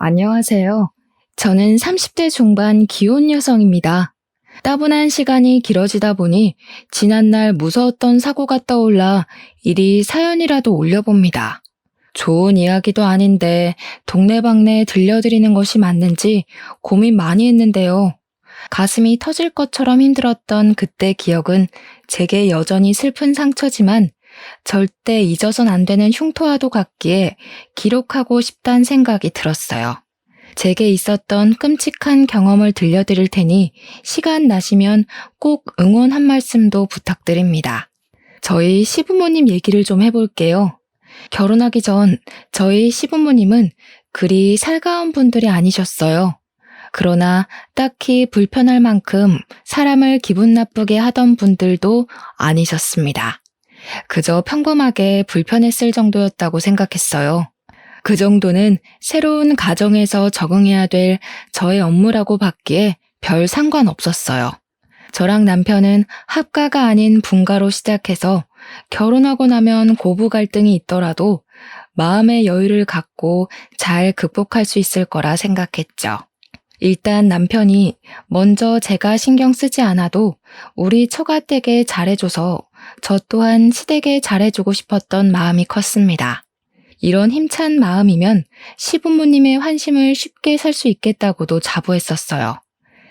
안녕하세요. 저는 30대 중반 기혼 여성입니다. 따분한 시간이 길어지다 보니 지난날 무서웠던 사고가 떠올라 이리 사연이라도 올려봅니다. 좋은 이야기도 아닌데 동네방네 들려드리는 것이 맞는지 고민 많이 했는데요. 가슴이 터질 것처럼 힘들었던 그때 기억은 제게 여전히 슬픈 상처지만 절대 잊어선 안 되는 흉터와도 같기에 기록하고 싶다는 생각이 들었어요. 제게 있었던 끔찍한 경험을 들려드릴 테니 시간 나시면 꼭 응원 한 말씀도 부탁드립니다. 저희 시부모님 얘기를 좀 해볼게요. 결혼하기 전 저희 시부모님은 그리 살가운 분들이 아니셨어요. 그러나 딱히 불편할 만큼 사람을 기분 나쁘게 하던 분들도 아니셨습니다. 그저 평범하게 불편했을 정도였다고 생각했어요. 그 정도는 새로운 가정에서 적응해야 될 저의 업무라고 봤기에 별 상관없었어요. 저랑 남편은 합가가 아닌 분가로 시작해서 결혼하고 나면 고부 갈등이 있더라도 마음의 여유를 갖고 잘 극복할 수 있을 거라 생각했죠. 일단 남편이 먼저 제가 신경 쓰지 않아도 우리 처가댁에 잘해줘서 저 또한 시댁에 잘해주고 싶었던 마음이 컸습니다. 이런 힘찬 마음이면 시부모님의 환심을 쉽게 살 수 있겠다고도 자부했었어요.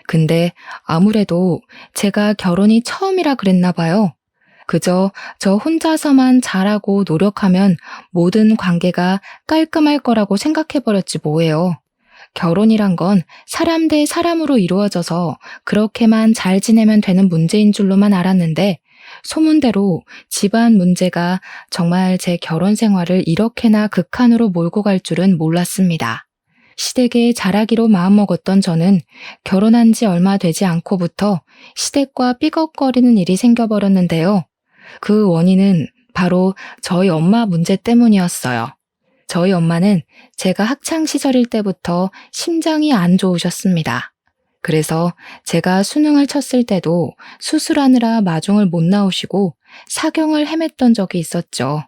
근데 아무래도 제가 결혼이 처음이라 그랬나 봐요. 그저 저 혼자서만 잘하고 노력하면 모든 관계가 깔끔할 거라고 생각해버렸지 뭐예요. 결혼이란 건 사람 대 사람으로 이루어져서 그렇게만 잘 지내면 되는 문제인 줄로만 알았는데 소문대로 집안 문제가 정말 제 결혼 생활을 이렇게나 극한으로 몰고 갈 줄은 몰랐습니다. 시댁에 잘하기로 마음먹었던 저는 결혼한 지 얼마 되지 않고부터 시댁과 삐걱거리는 일이 생겨버렸는데요. 그 원인은 바로 저희 엄마 문제 때문이었어요. 저희 엄마는 제가 학창 시절일 때부터 심장이 안 좋으셨습니다. 그래서 제가 수능을 쳤을 때도 수술하느라 마중을 못 나오시고 사경을 헤맸던 적이 있었죠.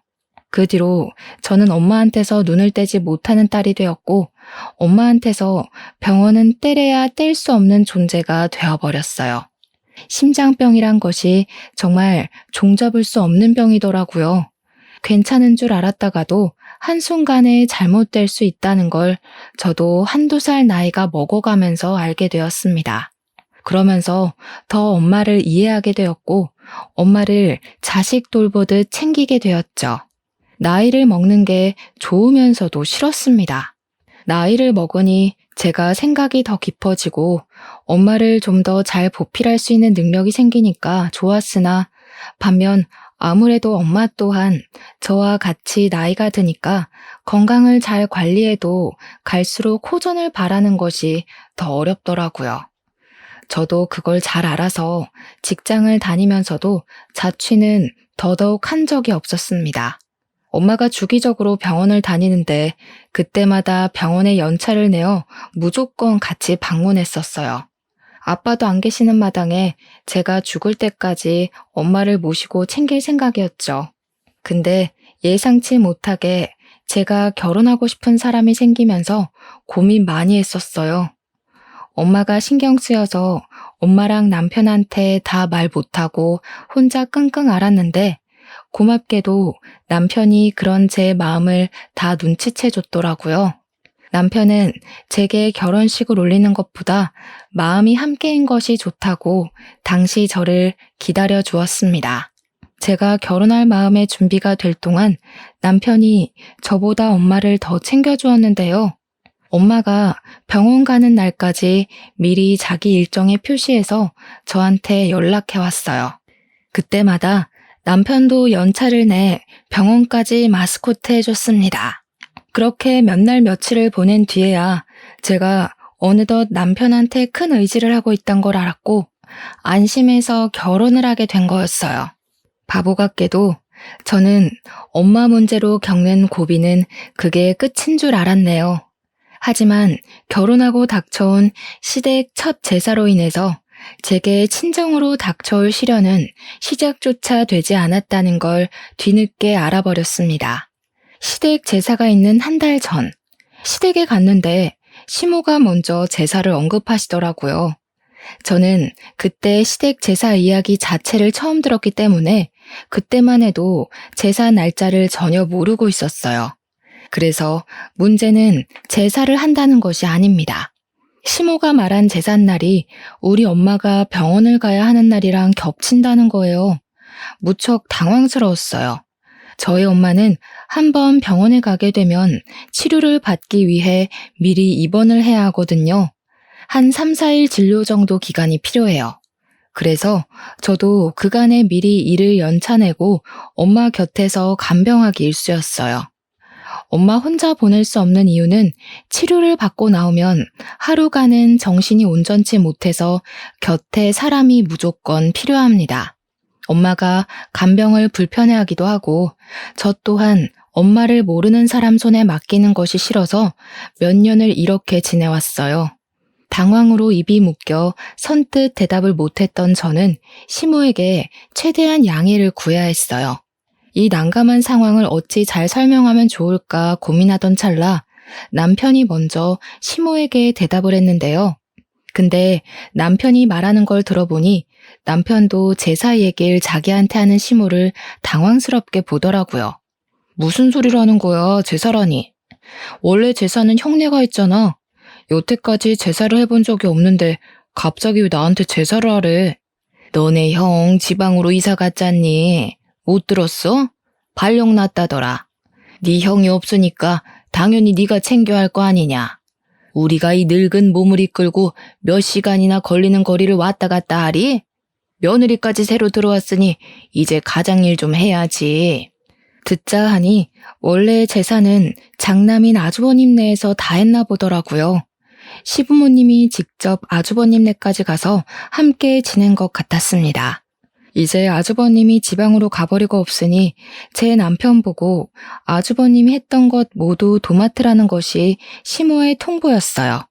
그 뒤로 저는 엄마한테서 눈을 떼지 못하는 딸이 되었고 엄마한테서 병원은 때려야 뗄 수 없는 존재가 되어버렸어요. 심장병이란 것이 정말 종잡을 수 없는 병이더라고요. 괜찮은 줄 알았다가도 한순간에 잘못될 수 있다는 걸 저도 한두 살 나이가 먹어가면서 알게 되었습니다. 그러면서 더 엄마를 이해하게 되었고 엄마를 자식 돌보듯 챙기게 되었죠. 나이를 먹는 게 좋으면서도 싫었습니다. 나이를 먹으니 제가 생각이 더 깊어지고 엄마를 좀 더 잘 보필할 수 있는 능력이 생기니까 좋았으나 반면 아무래도 엄마 또한 저와 같이 나이가 드니까 건강을 잘 관리해도 갈수록 호전을 바라는 것이 더 어렵더라고요. 저도 그걸 잘 알아서 직장을 다니면서도 자취는 더더욱 한 적이 없었습니다. 엄마가 주기적으로 병원을 다니는데 그때마다 병원에 연차를 내어 무조건 같이 방문했었어요. 아빠도 안 계시는 마당에 제가 죽을 때까지 엄마를 모시고 챙길 생각이었죠. 근데 예상치 못하게 제가 결혼하고 싶은 사람이 생기면서 고민 많이 했었어요. 엄마가 신경 쓰여서 엄마랑 남편한테 다 말 못하고 혼자 끙끙 앓았는데 고맙게도 남편이 그런 제 마음을 다 눈치채 줬더라고요. 남편은 제게 결혼식을 올리는 것보다 마음이 함께인 것이 좋다고 당시 저를 기다려 주었습니다. 제가 결혼할 마음의 준비가 될 동안 남편이 저보다 엄마를 더 챙겨주었는데요. 엄마가 병원 가는 날까지 미리 자기 일정에 표시해서 저한테 연락해 왔어요. 그때마다 남편도 연차를 내 병원까지 마스코트 해줬습니다. 그렇게 몇 날 며칠을 보낸 뒤에야 제가 어느덧 남편한테 큰 의지를 하고 있던 걸 알았고 안심해서 결혼을 하게 된 거였어요. 바보 같게도 저는 엄마 문제로 겪는 고비는 그게 끝인 줄 알았네요. 하지만 결혼하고 닥쳐온 시댁 첫 제사로 인해서 제게 친정으로 닥쳐올 시련은 시작조차 되지 않았다는 걸 뒤늦게 알아버렸습니다. 시댁 제사가 있는 한 달 전, 시댁에 갔는데 시모가 먼저 제사를 언급하시더라고요. 저는 그때 시댁 제사 이야기 자체를 처음 들었기 때문에 그때만 해도 제사 날짜를 전혀 모르고 있었어요. 그래서 문제는 제사를 한다는 것이 아닙니다. 시모가 말한 제삿날이 우리 엄마가 병원을 가야 하는 날이랑 겹친다는 거예요. 무척 당황스러웠어요. 저희 엄마는 한번 병원에 가게 되면 치료를 받기 위해 미리 입원을 해야 하거든요. 한 3, 4일 진료 정도 기간이 필요해요. 그래서 저도 그간에 미리 일을 연차내고 엄마 곁에서 간병하기 일쑤였어요. 엄마 혼자 보낼 수 없는 이유는 치료를 받고 나오면 하루간은 정신이 온전치 못해서 곁에 사람이 무조건 필요합니다. 엄마가 간병을 불편해하기도 하고 저 또한 엄마를 모르는 사람 손에 맡기는 것이 싫어서 몇 년을 이렇게 지내왔어요. 당황으로 입이 묶여 선뜻 대답을 못했던 저는 시모에게 최대한 양해를 구해야 했어요. 이 난감한 상황을 어찌 잘 설명하면 좋을까 고민하던 찰나 남편이 먼저 시모에게 대답을 했는데요. 근데 남편이 말하는 걸 들어보니 남편도 제사 얘기를 자기한테 하는 시모를 당황스럽게 보더라고요. 무슨 소리를 하는 거야, 제사라니. 원래 제사는 형네가 했잖아. 여태까지 제사를 해본 적이 없는데 갑자기 왜 나한테 제사를 하래? 너네 형 지방으로 이사 갔잖니? 못 들었어? 발령 났다더라. 네 형이 없으니까 당연히 네가 챙겨야 할 거 아니냐. 우리가 이 늙은 몸을 이끌고 몇 시간이나 걸리는 거리를 왔다 갔다 하리? 며느리까지 새로 들어왔으니 이제 가장일 좀 해야지. 듣자 하니 원래 제사는 장남인 아주버님네에서 다 했나 보더라고요. 시부모님이 직접 아주버님네까지 가서 함께 지낸 것 같았습니다. 이제 아주버님이 지방으로 가버리고 없으니 제 남편 보고 아주버님이 했던 것 모두 도맡으라는 것이 시모의 통보였어요.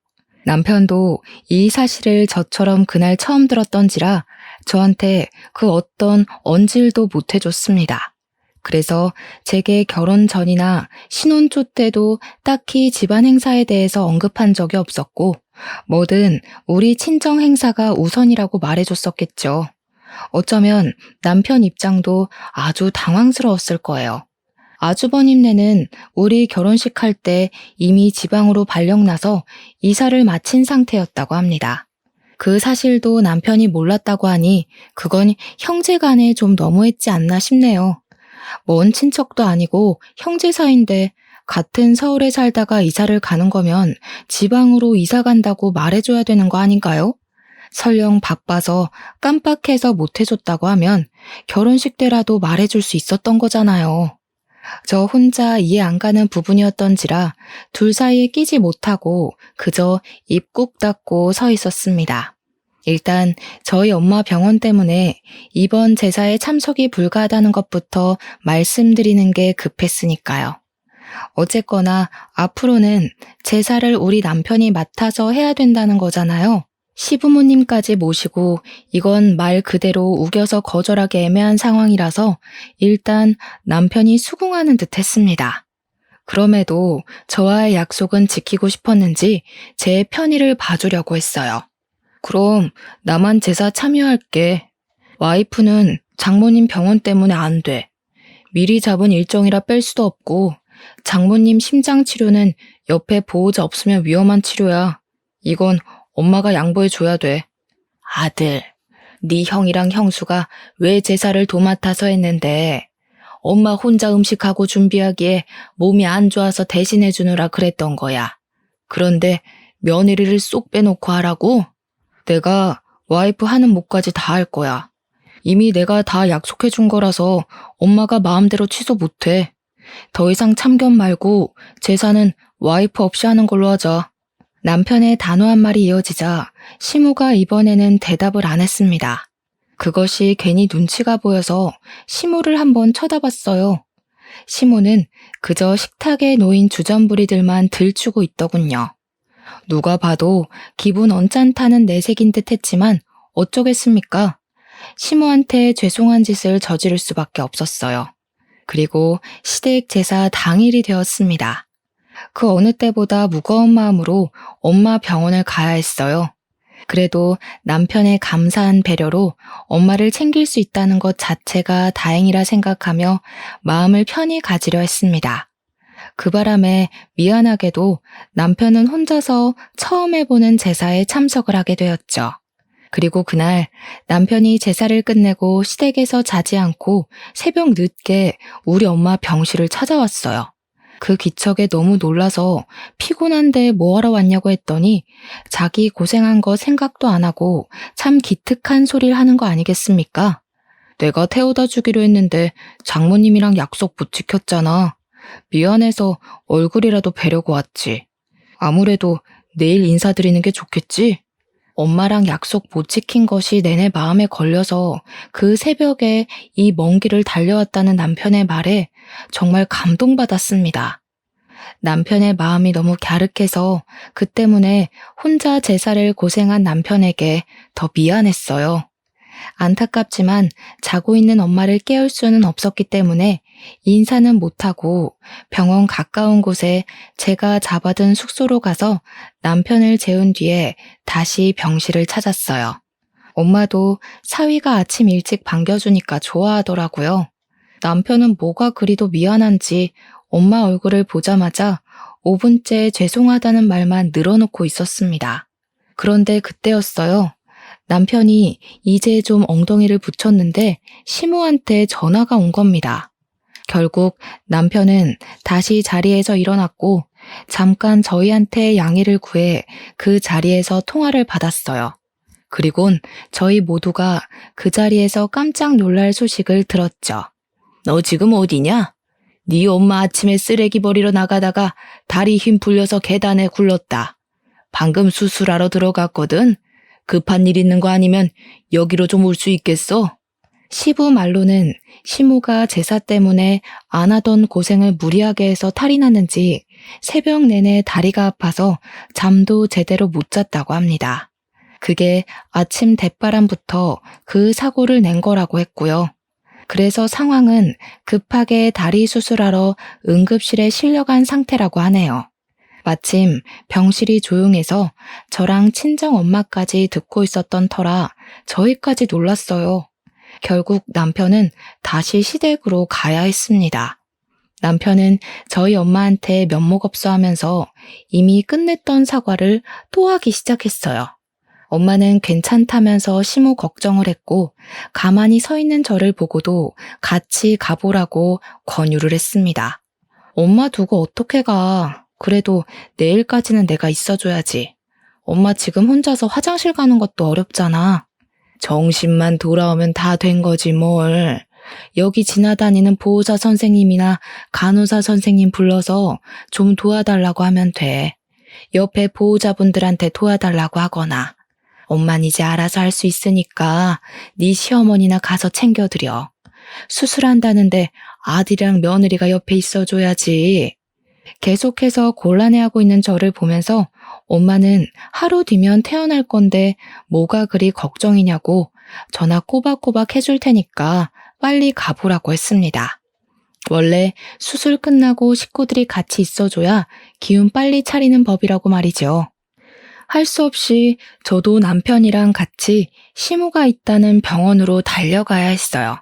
남편도 이 사실을 저처럼 그날 처음 들었던지라 저한테 그 어떤 언질도 못 해줬습니다. 그래서 제게 결혼 전이나 신혼초 때도 딱히 집안 행사에 대해서 언급한 적이 없었고 뭐든 우리 친정 행사가 우선이라고 말해줬었겠죠. 어쩌면 남편 입장도 아주 당황스러웠을 거예요. 아주버님네는 우리 결혼식 할 때 이미 지방으로 발령나서 이사를 마친 상태였다고 합니다. 그 사실도 남편이 몰랐다고 하니 그건 형제간에 좀 너무했지 않나 싶네요. 먼 친척도 아니고 형제 사이인데 같은 서울에 살다가 이사를 가는 거면 지방으로 이사 간다고 말해줘야 되는 거 아닌가요? 설령 바빠서 깜빡해서 못해줬다고 하면 결혼식 때라도 말해줄 수 있었던 거잖아요. 저 혼자 이해 안 가는 부분이었던지라 둘 사이에 끼지 못하고 그저 입 꾹 닫고 서 있었습니다. 일단 저희 엄마 병원 때문에 이번 제사에 참석이 불가하다는 것부터 말씀드리는 게 급했으니까요. 어쨌거나 앞으로는 제사를 우리 남편이 맡아서 해야 된다는 거잖아요. 시부모님까지 모시고 이건 말 그대로 우겨서 거절하기 애매한 상황이라서 일단 남편이 수긍하는 듯 했습니다. 그럼에도 저와의 약속은 지키고 싶었는지 제 편의를 봐주려고 했어요. 그럼 나만 제사 참여할게. 와이프는 장모님 병원 때문에 안 돼. 미리 잡은 일정이라 뺄 수도 없고 장모님 심장 치료는 옆에 보호자 없으면 위험한 치료야. 이건 엄마가 양보해줘야 돼. 아들, 네 형이랑 형수가 왜 제사를 도맡아서 했는데 엄마 혼자 음식하고 준비하기에 몸이 안 좋아서 대신해주느라 그랬던 거야. 그런데 며느리를 쏙 빼놓고 하라고? 내가 와이프 하는 몫까지 다 할 거야. 이미 내가 다 약속해준 거라서 엄마가 마음대로 취소 못해. 더 이상 참견 말고 제사는 와이프 없이 하는 걸로 하자. 남편의 단호한 말이 이어지자 시모가 이번에는 대답을 안 했습니다. 그것이 괜히 눈치가 보여서 시모를 한번 쳐다봤어요. 시모는 그저 식탁에 놓인 주전부리들만 들추고 있더군요. 누가 봐도 기분 언짢다는 내색인 듯 했지만 어쩌겠습니까? 시모한테 죄송한 짓을 저지를 수밖에 없었어요. 그리고 시댁 제사 당일이 되었습니다. 그 어느 때보다 무거운 마음으로 엄마 병원을 가야 했어요. 그래도 남편의 감사한 배려로 엄마를 챙길 수 있다는 것 자체가 다행이라 생각하며 마음을 편히 가지려 했습니다. 그 바람에 미안하게도 남편은 혼자서 처음 해보는 제사에 참석을 하게 되었죠. 그리고 그날 남편이 제사를 끝내고 시댁에서 자지 않고 새벽 늦게 우리 엄마 병실을 찾아왔어요. 그 기척에 너무 놀라서 피곤한데 뭐하러 왔냐고 했더니 자기 고생한 거 생각도 안 하고 참 기특한 소리를 하는 거 아니겠습니까? 내가 태워다 주기로 했는데 장모님이랑 약속 못 지켰잖아. 미안해서 얼굴이라도 뵈려고 왔지. 아무래도 내일 인사드리는 게 좋겠지? 엄마랑 약속 못 지킨 것이 내내 마음에 걸려서 그 새벽에 이 먼 길을 달려왔다는 남편의 말에 정말 감동받았습니다. 남편의 마음이 너무 갸륵해서 그 때문에 혼자 제사를 고생한 남편에게 더 미안했어요. 안타깝지만 자고 있는 엄마를 깨울 수는 없었기 때문에 인사는 못하고 병원 가까운 곳에 제가 잡아둔 숙소로 가서 남편을 재운 뒤에 다시 병실을 찾았어요. 엄마도 사위가 아침 일찍 반겨주니까 좋아하더라고요. 남편은 뭐가 그리도 미안한지 엄마 얼굴을 보자마자 5분째 죄송하다는 말만 늘어놓고 있었습니다. 그런데 그때였어요. 남편이 이제 좀 엉덩이를 붙였는데 시모한테 전화가 온 겁니다. 결국 남편은 다시 자리에서 일어났고 잠깐 저희한테 양해를 구해 그 자리에서 통화를 받았어요. 그리곤 저희 모두가 그 자리에서 깜짝 놀랄 소식을 들었죠. 너 지금 어디냐? 네 엄마 아침에 쓰레기 버리러 나가다가 다리 힘 풀려서 계단에 굴렀다. 방금 수술하러 들어갔거든. 급한 일 있는 거 아니면 여기로 좀 올 수 있겠어? 시부 말로는 시모가 제사 때문에 안 하던 고생을 무리하게 해서 탈이 났는지 새벽 내내 다리가 아파서 잠도 제대로 못 잤다고 합니다. 그게 아침 대바람부터 그 사고를 낸 거라고 했고요. 그래서 상황은 급하게 다리 수술하러 응급실에 실려간 상태라고 하네요. 마침 병실이 조용해서 저랑 친정 엄마까지 듣고 있었던 터라 저희까지 놀랐어요. 결국 남편은 다시 시댁으로 가야 했습니다. 남편은 저희 엄마한테 면목없어 하면서 이미 끝냈던 사과를 또 하기 시작했어요. 엄마는 괜찮다면서 심호 걱정을 했고 가만히 서 있는 저를 보고도 같이 가보라고 권유를 했습니다. 엄마 두고 어떻게 가? 그래도 내일까지는 내가 있어줘야지. 엄마 지금 혼자서 화장실 가는 것도 어렵잖아. 정신만 돌아오면 다 된 거지 뭘. 여기 지나다니는 보호자 선생님이나 간호사 선생님 불러서 좀 도와달라고 하면 돼. 옆에 보호자분들한테 도와달라고 하거나. 엄만 이제 알아서 할 수 있으니까 네 시어머니나 가서 챙겨드려. 수술한다는데 아들이랑 며느리가 옆에 있어줘야지. 계속해서 곤란해하고 있는 저를 보면서 엄마는 하루 뒤면 태어날 건데 뭐가 그리 걱정이냐고 전화 꼬박꼬박 해줄 테니까 빨리 가보라고 했습니다. 원래 수술 끝나고 식구들이 같이 있어줘야 기운 빨리 차리는 법이라고 말이죠. 할 수 없이 저도 남편이랑 같이 시모가 있다는 병원으로 달려가야 했어요.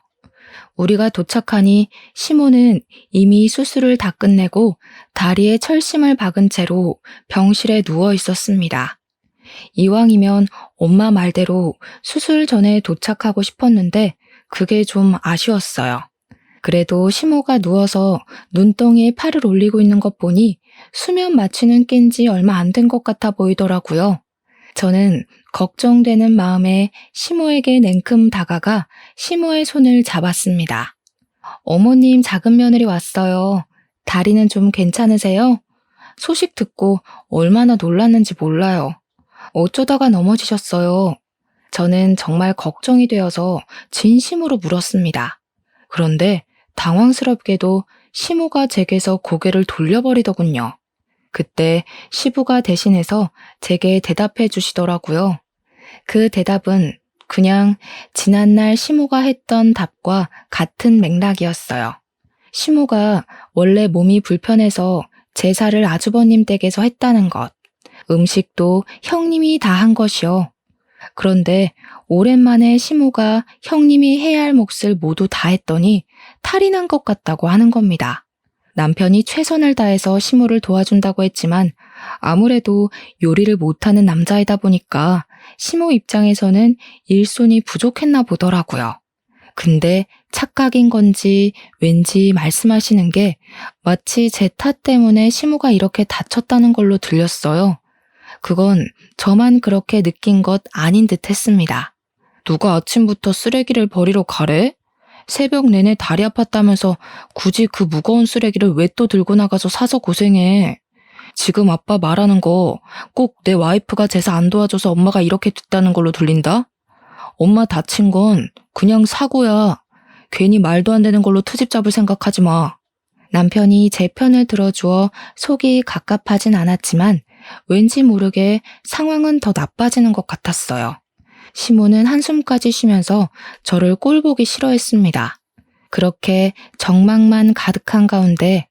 우리가 도착하니 시모는 이미 수술을 다 끝내고 다리에 철심을 박은 채로 병실에 누워 있었습니다. 이왕이면 엄마 말대로 수술 전에 도착하고 싶었는데 그게 좀 아쉬웠어요. 그래도 시모가 누워서 눈덩이에 팔을 올리고 있는 것 보니 수면 마취는 깬 지 얼마 안 된 것 같아 보이더라고요. 저는 걱정되는 마음에 시모에게 냉큼 다가가 시모의 손을 잡았습니다. 어머님 작은 며느리 왔어요. 다리는 좀 괜찮으세요? 소식 듣고 얼마나 놀랐는지 몰라요. 어쩌다가 넘어지셨어요. 저는 정말 걱정이 되어서 진심으로 물었습니다. 그런데 당황스럽게도 시모가 제게서 고개를 돌려버리더군요. 그때 시부가 대신해서 제게 대답해 주시더라고요. 그 대답은 그냥 지난날 시모가 했던 답과 같은 맥락이었어요. 시모가 원래 몸이 불편해서 제사를 아주버님 댁에서 했다는 것, 음식도 형님이 다 한 것이요. 그런데 오랜만에 시모가 형님이 해야 할 몫을 모두 다 했더니 탈이 난 것 같다고 하는 겁니다. 남편이 최선을 다해서 시모를 도와준다고 했지만 아무래도 요리를 못하는 남자이다 보니까 시모 입장에서는 일손이 부족했나 보더라고요. 근데 착각인 건지 왠지 말씀하시는 게 마치 제 탓 때문에 시모가 이렇게 다쳤다는 걸로 들렸어요. 그건 저만 그렇게 느낀 것 아닌 듯 했습니다. 누가 아침부터 쓰레기를 버리러 가래? 새벽 내내 다리 아팠다면서 굳이 그 무거운 쓰레기를 왜 또 들고 나가서 사서 고생해. 지금 아빠 말하는 거 꼭 내 와이프가 제사 안 도와줘서 엄마가 이렇게 됐다는 걸로 들린다? 엄마 다친 건 그냥 사고야. 괜히 말도 안 되는 걸로 트집 잡을 생각하지 마. 남편이 제 편을 들어주어 속이 갑갑하진 않았지만 왠지 모르게 상황은 더 나빠지는 것 같았어요. 시모는 한숨까지 쉬면서 저를 꼴보기 싫어했습니다. 그렇게 정막만 가득한 가운데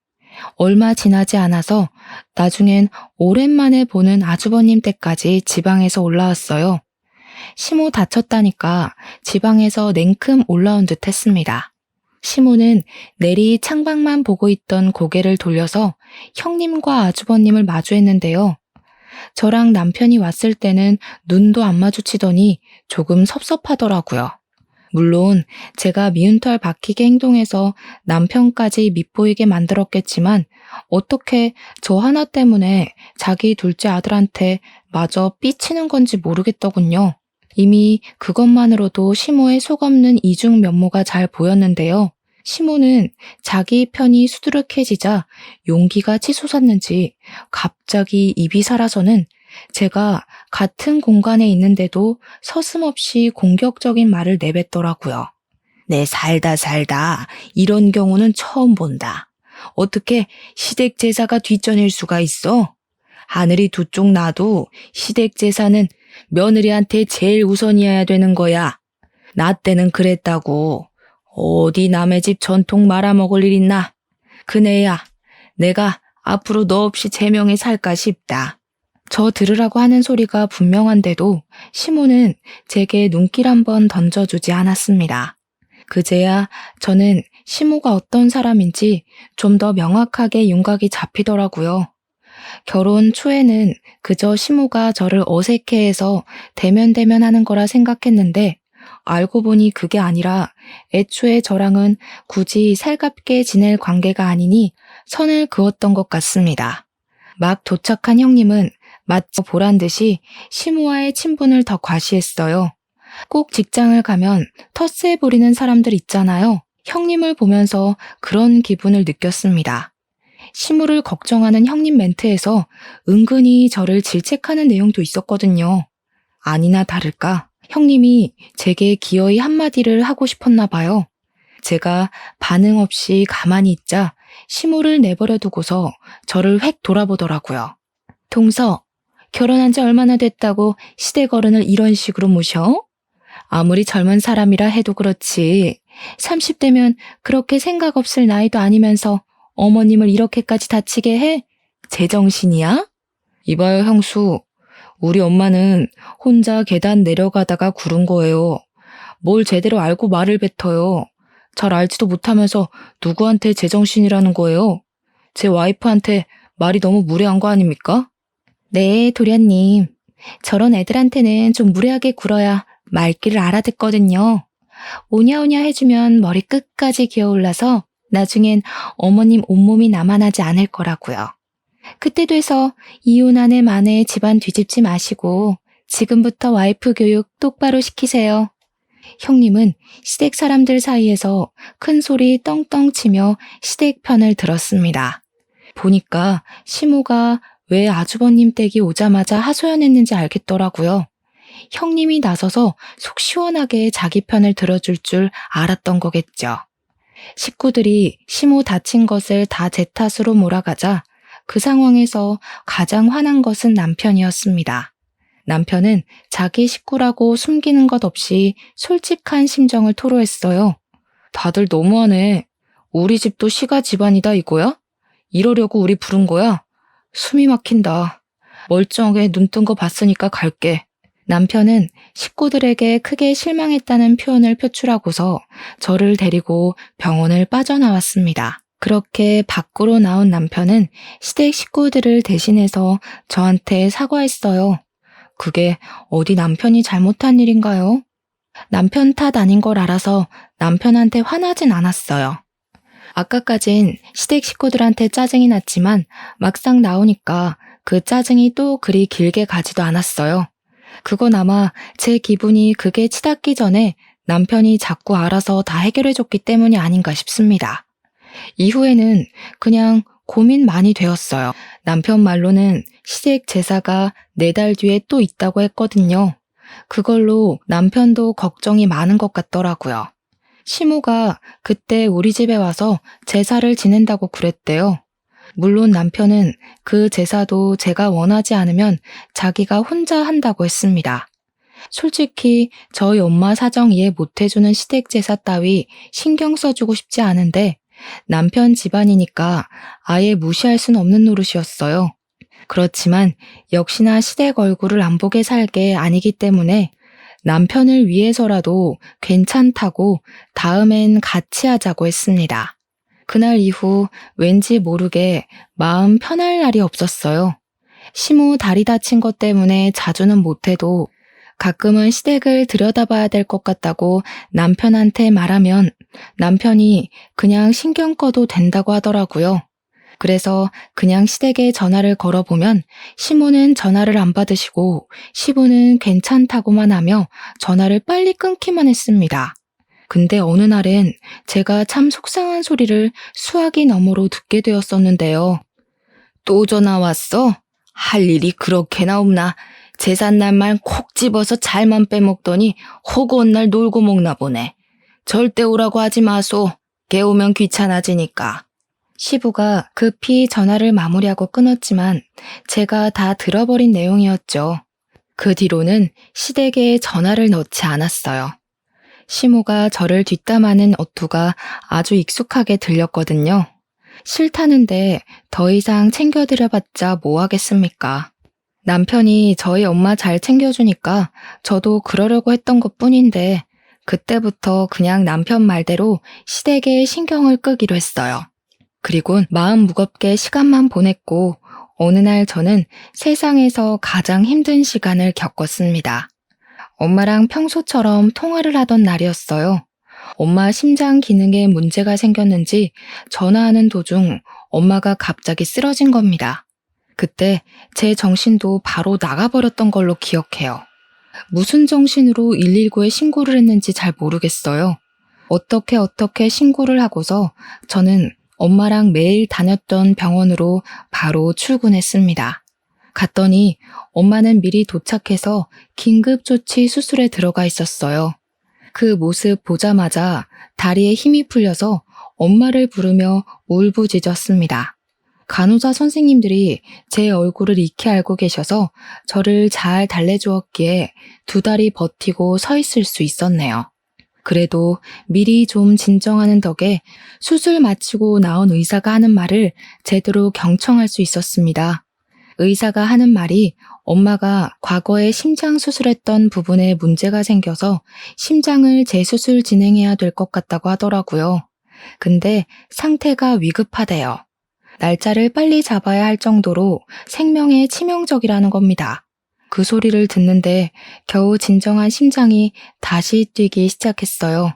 얼마 지나지 않아서 나중엔 오랜만에 보는 아주버님 댁까지 지방에서 올라왔어요. 시모 다쳤다니까 지방에서 냉큼 올라온 듯 했습니다. 시모는 내리 창밖만 보고 있던 고개를 돌려서 형님과 아주버님을 마주했는데요. 저랑 남편이 왔을 때는 눈도 안 마주치더니 조금 섭섭하더라고요. 물론 제가 미운털 박히게 행동해서 남편까지 밉보이게 만들었겠지만 어떻게 저 하나 때문에 자기 둘째 아들한테 마저 삐치는 건지 모르겠더군요. 이미 그것만으로도 시모의 속없는 이중 면모가 잘 보였는데요. 시모는 자기 편이 수두룩해지자 용기가 치솟았는지 갑자기 입이 살아서는 제가 같은 공간에 있는데도 서슴없이 공격적인 말을 내뱉더라고요. 내 살다 이런 경우는 처음 본다. 어떻게 시댁 제사가 뒷전일 수가 있어? 하늘이 두 쪽 나도 시댁 제사는 며느리한테 제일 우선이어야 되는 거야. 나 때는 그랬다고. 어디 남의 집 전통 말아먹을 일 있나? 그네야, 내가 앞으로 너 없이 제명에 살까 싶다. 저 들으라고 하는 소리가 분명한데도 시모는 제게 눈길 한번 던져주지 않았습니다. 그제야 저는 시모가 어떤 사람인지 좀 더 명확하게 윤곽이 잡히더라고요. 결혼 초에는 그저 시모가 저를 어색해해서 대면대면하는 거라 생각했는데 알고 보니 그게 아니라 애초에 저랑은 굳이 살갑게 지낼 관계가 아니니 선을 그었던 것 같습니다. 막 도착한 형님은 마치 보란 듯이 시모와의 친분을 더 과시했어요. 꼭 직장을 가면 텃세 부리는 사람들 있잖아요. 형님을 보면서 그런 기분을 느꼈습니다. 시모를 걱정하는 형님 멘트에서 은근히 저를 질책하는 내용도 있었거든요. 아니나 다를까 형님이 제게 기어이 한마디를 하고 싶었나 봐요. 제가 반응 없이 가만히 있자 시모를 내버려 두고서 저를 획 돌아보더라고요. 동서, 결혼한 지 얼마나 됐다고 시댁 어른을 이런 식으로 모셔? 아무리 젊은 사람이라 해도 그렇지. 30대면 그렇게 생각 없을 나이도 아니면서 어머님을 이렇게까지 다치게 해? 제정신이야? 이봐요, 형수. 우리 엄마는 혼자 계단 내려가다가 구른 거예요. 뭘 제대로 알고 말을 뱉어요. 잘 알지도 못하면서 누구한테 제정신이라는 거예요? 제 와이프한테 말이 너무 무례한 거 아닙니까? 네, 도련님. 저런 애들한테는 좀 무례하게 굴어야 말귀를 알아듣거든요. 오냐오냐 해주면 머리 끝까지 기어올라서 나중엔 어머님 온몸이 남아나지 않을 거라고요. 그때 돼서 이혼한 애 만에 집안 뒤집지 마시고 지금부터 와이프 교육 똑바로 시키세요. 형님은 시댁 사람들 사이에서 큰 소리 떵떵 치며 시댁 편을 들었습니다. 보니까 시모가 왜 아주버님 댁이 오자마자 하소연했는지 알겠더라고요. 형님이 나서서 속 시원하게 자기 편을 들어줄 줄 알았던 거겠죠. 식구들이 시모 다친 것을 다 제 탓으로 몰아가자 그 상황에서 가장 화난 것은 남편이었습니다. 남편은 자기 식구라고 숨기는 것 없이 솔직한 심정을 토로했어요. 다들 너무하네. 우리 집도 시가 집안이다 이거야? 이러려고 우리 부른 거야? 숨이 막힌다. 멀쩡하게 눈 뜬 거 봤으니까 갈게. 남편은 식구들에게 크게 실망했다는 표현을 표출하고서 저를 데리고 병원을 빠져나왔습니다. 그렇게 밖으로 나온 남편은 시댁 식구들을 대신해서 저한테 사과했어요. 그게 어디 남편이 잘못한 일인가요? 남편 탓 아닌 걸 알아서 남편한테 화나진 않았어요. 아까까진 시댁 식구들한테 짜증이 났지만 막상 나오니까 그 짜증이 또 그리 길게 가지도 않았어요. 그건 아마 제 기분이 극에 치닫기 전에 남편이 자꾸 알아서 다 해결해줬기 때문이 아닌가 싶습니다. 이후에는 그냥 고민 많이 되었어요. 남편 말로는 시댁 제사가 4달 뒤에 또 있다고 했거든요. 그걸로 남편도 걱정이 많은 것 같더라고요. 시모가 그때 우리 집에 와서 제사를 지낸다고 그랬대요. 물론 남편은 그 제사도 제가 원하지 않으면 자기가 혼자 한다고 했습니다. 솔직히 저희 엄마 사정 이해 못해주는 시댁 제사 따위 신경 써주고 싶지 않은데 남편 집안이니까 아예 무시할 순 없는 노릇이었어요. 그렇지만 역시나 시댁 얼굴을 안 보게 살 게 아니기 때문에 남편을 위해서라도 괜찮다고 다음엔 같이 하자고 했습니다. 그날 이후 왠지 모르게 마음 편할 날이 없었어요. 시모 다리 다친 것 때문에 자주는 못해도 가끔은 시댁을 들여다봐야 될 것 같다고 남편한테 말하면 남편이 그냥 신경 꺼도 된다고 하더라고요. 그래서 그냥 시댁에 전화를 걸어보면 시모는 전화를 안 받으시고 시부는 괜찮다고만 하며 전화를 빨리 끊기만 했습니다. 근데 어느 날엔 제가 참 속상한 소리를 수화기 너머로 듣게 되었었는데요. 또 전화 왔어? 할 일이 그렇게나 없나? 제삿날만 콕 집어서 잘만 빼먹더니 허구한 날 놀고 먹나 보네. 절대 오라고 하지 마소. 깨우면 귀찮아지니까. 시부가 급히 전화를 마무리하고 끊었지만 제가 다 들어버린 내용이었죠. 그 뒤로는 시댁에 전화를 넣지 않았어요. 시모가 저를 뒷담하는 어투가 아주 익숙하게 들렸거든요. 싫다는데 더 이상 챙겨드려봤자 뭐 하겠습니까? 남편이 저희 엄마 잘 챙겨주니까 저도 그러려고 했던 것뿐인데 그때부터 그냥 남편 말대로 시댁에 신경을 끄기로 했어요. 그리곤 마음 무겁게 시간만 보냈고 어느 날 저는 세상에서 가장 힘든 시간을 겪었습니다. 엄마랑 평소처럼 통화를 하던 날이었어요. 엄마 심장 기능에 문제가 생겼는지 전화하는 도중 엄마가 갑자기 쓰러진 겁니다. 그때 제 정신도 바로 나가버렸던 걸로 기억해요. 무슨 정신으로 119에 신고를 했는지 잘 모르겠어요. 어떻게 신고를 하고서 저는 엄마랑 매일 다녔던 병원으로 바로 출근했습니다. 갔더니 엄마는 미리 도착해서 긴급조치 수술에 들어가 있었어요. 그 모습 보자마자 다리에 힘이 풀려서 엄마를 부르며 울부짖었습니다. 간호사 선생님들이 제 얼굴을 익히 알고 계셔서 저를 잘 달래주었기에 2달이 버티고 서 있을 수 있었네요. 그래도 미리 좀 진정하는 덕에 수술 마치고 나온 의사가 하는 말을 제대로 경청할 수 있었습니다. 의사가 하는 말이 엄마가 과거에 심장 수술했던 부분에 문제가 생겨서 심장을 재수술 진행해야 될 것 같다고 하더라고요. 근데 상태가 위급하대요. 날짜를 빨리 잡아야 할 정도로 생명에 치명적이라는 겁니다. 그 소리를 듣는데 겨우 진정한 심장이 다시 뛰기 시작했어요.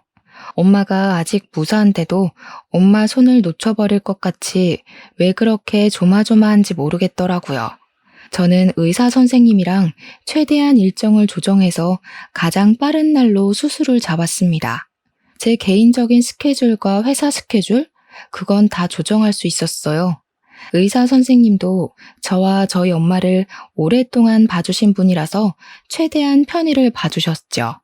엄마가 아직 무사한데도 엄마 손을 놓쳐버릴 것 같이 왜 그렇게 조마조마한지 모르겠더라고요. 저는 의사 선생님이랑 최대한 일정을 조정해서 가장 빠른 날로 수술을 잡았습니다. 제 개인적인 스케줄과 회사 스케줄? 그건 다 조정할 수 있었어요. 의사 선생님도 저와 저희 엄마를 오랫동안 봐주신 분이라서 최대한 편의를 봐주셨죠.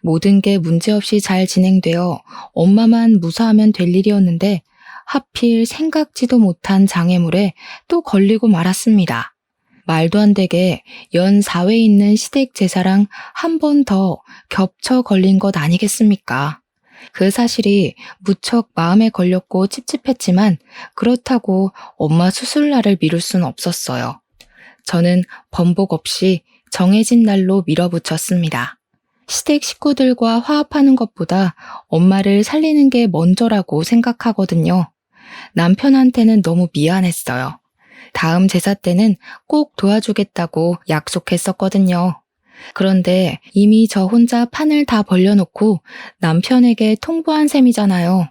모든 게 문제없이 잘 진행되어 엄마만 무사하면 될 일이었는데 하필 생각지도 못한 장애물에 또 걸리고 말았습니다. 말도 안 되게 연 4회 있는 시댁 제사랑 한 번 더 겹쳐 걸린 것 아니겠습니까? 그 사실이 무척 마음에 걸렸고 찝찝했지만 그렇다고 엄마 수술날을 미룰 순 없었어요. 저는 번복 없이 정해진 날로 밀어붙였습니다. 시댁 식구들과 화합하는 것보다 엄마를 살리는 게 먼저라고 생각하거든요. 남편한테는 너무 미안했어요. 다음 제사 때는 꼭 도와주겠다고 약속했었거든요. 그런데 이미 저 혼자 판을 다 벌려놓고 남편에게 통보한 셈이잖아요.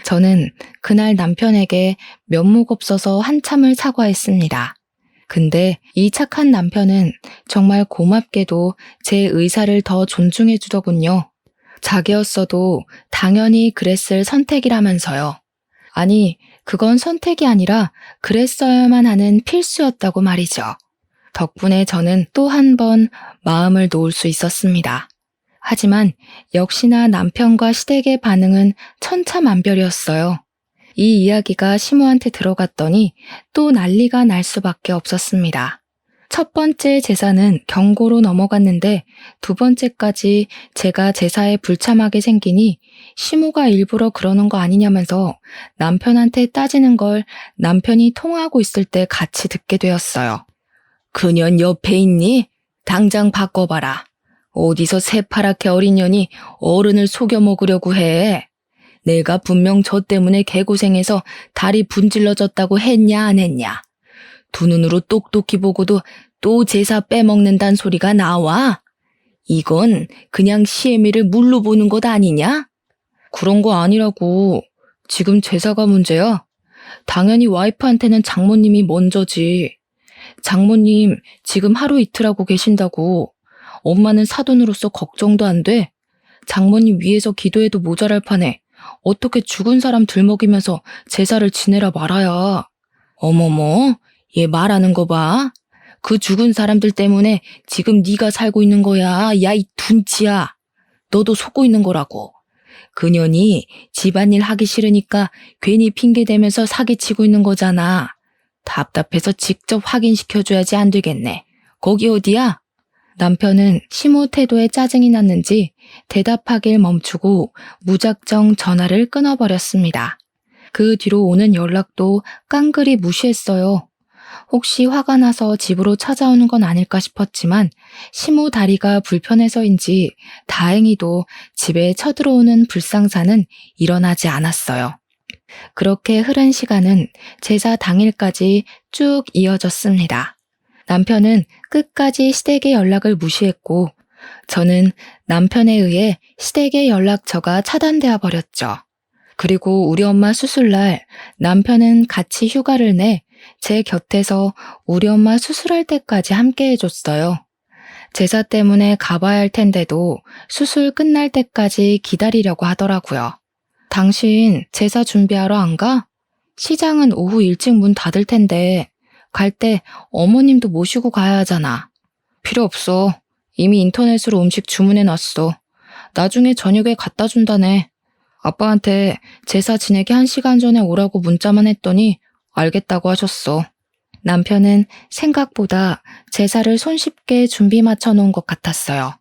저는 그날 남편에게 면목 없어서 한참을 사과했습니다. 근데 이 착한 남편은 정말 고맙게도 제 의사를 더 존중해 주더군요. 자기였어도 당연히 그랬을 선택이라면서요. 아니, 그건 선택이 아니라 그랬어야만 하는 필수였다고 말이죠. 덕분에 저는 또 한 번 마음을 놓을 수 있었습니다. 하지만 역시나 남편과 시댁의 반응은 천차만별이었어요. 이 이야기가 시모한테 들어갔더니 또 난리가 날 수밖에 없었습니다. 첫 번째 제사는 경고로 넘어갔는데 두 번째까지 제가 제사에 불참하게 생기니 시모가 일부러 그러는 거 아니냐면서 남편한테 따지는 걸 남편이 통화하고 있을 때 같이 듣게 되었어요. 그년 옆에 있니? 당장 바꿔봐라. 어디서 새파랗게 어린 년이 어른을 속여 먹으려고 해. 내가 분명 저 때문에 개고생해서 다리 분질러졌다고 했냐 안 했냐. 두 눈으로 똑똑히 보고도 또 제사 빼먹는단 소리가 나와? 이건 그냥 시애미를 물로 보는 것 아니냐? 그런 거 아니라고. 지금 제사가 문제야. 당연히 와이프한테는 장모님이 먼저지. 장모님 지금 하루 이틀 하고 계신다고. 엄마는 사돈으로서 걱정도 안 돼. 장모님 위해서 기도해도 모자랄 판에 어떻게 죽은 사람 들먹이면서 제사를 지내라 말아야. 어머머, 얘 말하는 거 봐. 그 죽은 사람들 때문에 지금 네가 살고 있는 거야. 야, 이 둔치야. 너도 속고 있는 거라고. 그년이 집안일 하기 싫으니까 괜히 핑계대면서 사기치고 있는 거잖아. 답답해서 직접 확인시켜줘야지 안 되겠네. 거기 어디야? 남편은 시모 태도에 짜증이 났는지 대답하길 멈추고 무작정 전화를 끊어버렸습니다. 그 뒤로 오는 연락도 깡그리 무시했어요. 혹시 화가 나서 집으로 찾아오는 건 아닐까 싶었지만 시모 다리가 불편해서인지 다행히도 집에 쳐들어오는 불상사는 일어나지 않았어요. 그렇게 흐른 시간은 제사 당일까지 쭉 이어졌습니다. 남편은 끝까지 시댁의 연락을 무시했고 저는 남편에 의해 시댁의 연락처가 차단되어 버렸죠. 그리고 우리 엄마 수술날 남편은 같이 휴가를 내 제 곁에서 우리 엄마 수술할 때까지 함께 해줬어요. 제사 때문에 가봐야 할 텐데도 수술 끝날 때까지 기다리려고 하더라고요. 당신 제사 준비하러 안 가? 시장은 오후 일찍 문 닫을 텐데 갈 때 어머님도 모시고 가야 하잖아. 필요 없어. 이미 인터넷으로 음식 주문해놨어. 나중에 저녁에 갖다 준다네. 아빠한테 제사 지내기 1시간 전에 오라고 문자만 했더니 알겠다고 하셨어. 남편은 생각보다 제사를 손쉽게 준비 맞춰 놓은 것 같았어요.